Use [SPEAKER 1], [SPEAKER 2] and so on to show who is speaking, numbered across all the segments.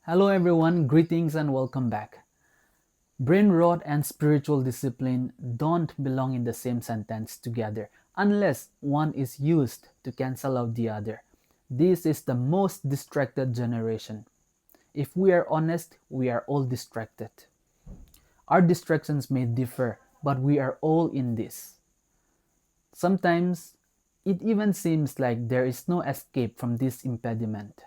[SPEAKER 1] Hello everyone, greetings and welcome back. Brain rot and spiritual discipline don't belong in the same sentence together unless one is used to cancel out the other. This is the most distracted generation. If we are honest, we are all distracted. Our distractions may differ, but we are all in this. Sometimes it even seems like there is no escape from this impediment.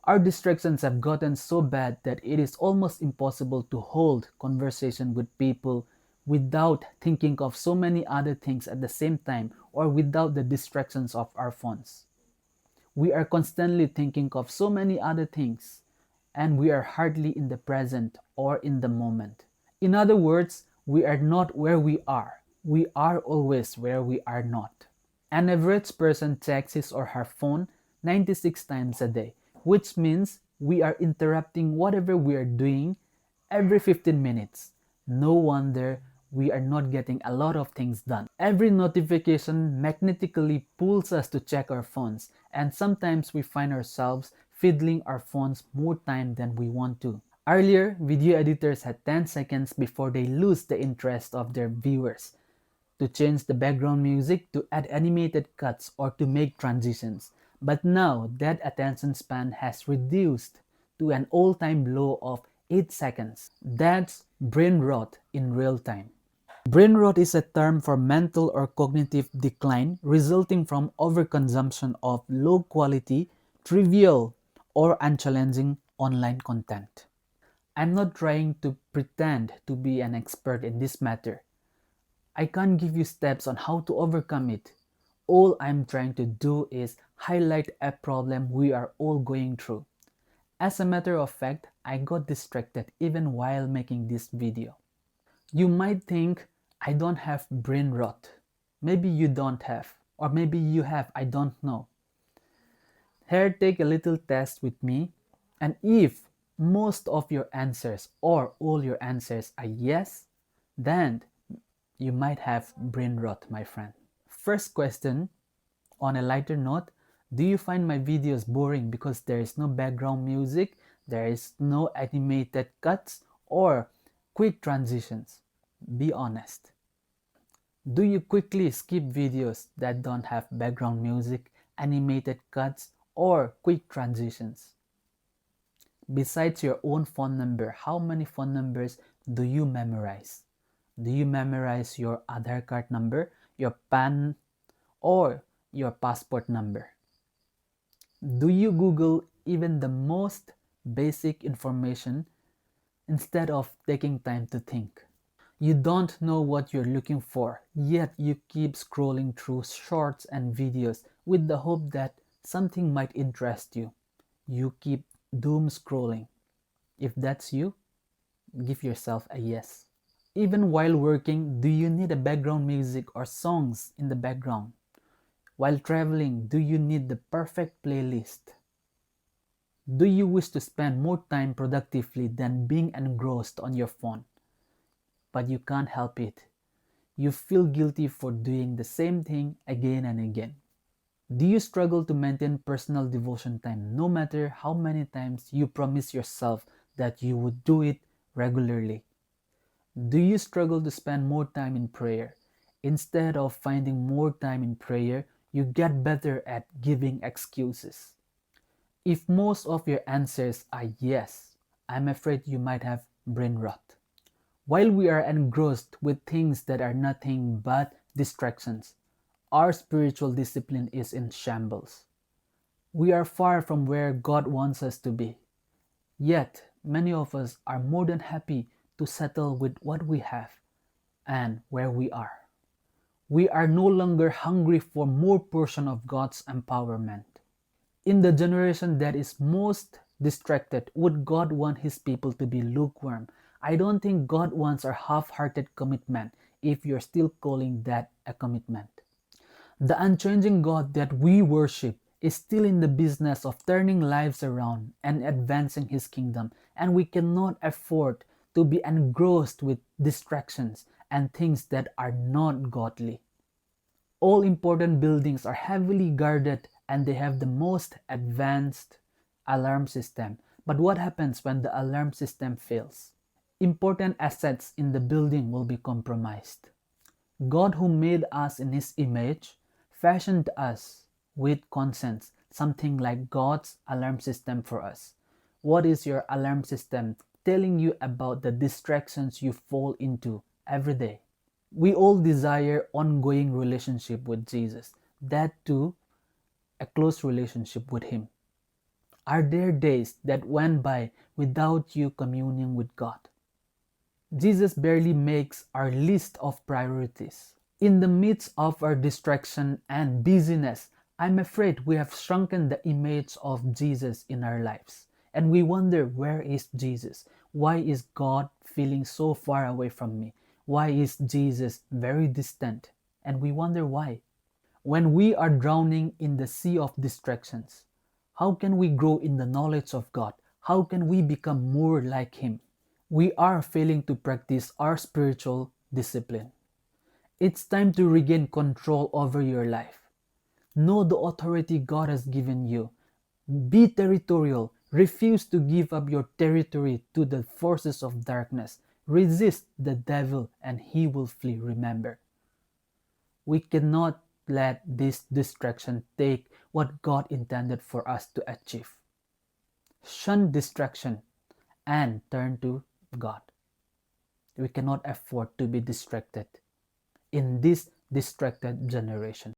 [SPEAKER 1] Our distractions have gotten so bad that it is almost impossible to hold conversation with people without thinking of so many other things at the same time or without the distractions of our phones. We are constantly thinking of so many other things and we are hardly in the present or in the moment. In other words, we are not where we are. We are always where we are not. An average person checks his or her phone 96 times a day, which means we are interrupting whatever we are doing every 15 minutes. No wonder we are not getting a lot of things done. Every notification magnetically pulls us to check our phones, and sometimes we find ourselves fiddling our phones more time than we want to. Earlier, video editors had 10 seconds before they lose the interest of their viewers to change the background music, to add animated cuts, or to make transitions. But now that attention span has reduced to an all-time low of 8 seconds. That's brain rot in real time. Brain rot is a term for mental or cognitive decline resulting from overconsumption of low quality, trivial, or unchallenging online content. I'm not trying to pretend to be an expert in this matter. I can't give you steps on how to overcome it. All I'm trying to do is highlight a problem we are all going through. As a matter of fact, I got distracted even while making this video. You might think I don't have brain rot. Maybe you don't have, or maybe you have, I don't know. Here, take a little test with me, and if most of your answers or all your answers are yes, then you might have brain rot, my friend. First question, on a lighter note, do you find my videos boring because there is no background music, there is no animated cuts, or quick transitions? Be honest. Do you quickly skip videos that don't have background music, animated cuts, or quick transitions? Besides your own phone number, how many phone numbers do you memorize? Do you memorize your Aadhaar card number, your PAN, or your passport number? Do you Google even the most basic information instead of taking time to think? You don't know what you're looking for, yet you keep scrolling through shorts and videos with the hope that something might interest you. You keep doom scrolling. If that's you, give yourself a yes. Even while working, do you need a background music or songs in the background? While traveling, do you need the perfect playlist? Do you wish to spend more time productively than being engrossed on your phone? But you can't help it. You feel guilty for doing the same thing again and again. Do you struggle to maintain personal devotion time no matter how many times you promise yourself that you would do it regularly? Do you struggle to spend more time in prayer? Instead of finding more time in prayer, you get better at giving excuses. If most of your answers are yes, I'm afraid you might have brain rot. While we are engrossed with things that are nothing but distractions, our spiritual discipline is in shambles. We are far from where God wants us to be. Yet, many of us are more than happy to settle with what we have and where we are. We are no longer hungry for more portion of God's empowerment. In the generation that is most distracted, would God want His people to be lukewarm? I don't think God wants our half-hearted commitment if you're still calling that a commitment. The unchanging God that we worship is still in the business of turning lives around and advancing His kingdom, and we cannot afford to be engrossed with distractions and things that are not godly. All important buildings are heavily guarded and they have the most advanced alarm system. But what happens when the alarm system fails? Important assets in the building will be compromised. God, who made us in His image, fashioned us with conscience, something like God's alarm system for us. What is your alarm system telling you about the distractions you fall into every day? We all desire ongoing relationship with Jesus, that too, a close relationship with Him. Are there days that went by without you communing with God? Jesus barely makes our list of priorities. In the midst of our distraction and busyness, I'm afraid we have shrunken the image of Jesus in our lives. And we wonder, where is Jesus? Why is God feeling so far away from me? Why is Jesus very distant? And we wonder why. When we are drowning in the sea of distractions, how can we grow in the knowledge of God? How can we become more like Him? We are failing to practice our spiritual discipline. It's time to regain control over your life. Know the authority God has given you. Be territorial. Refuse to give up your territory to the forces of darkness. Resist the devil and he will flee. Remember, we cannot let this distraction take what God intended for us to achieve. Shun distraction and turn to God. We cannot afford to be distracted in this distracted generation.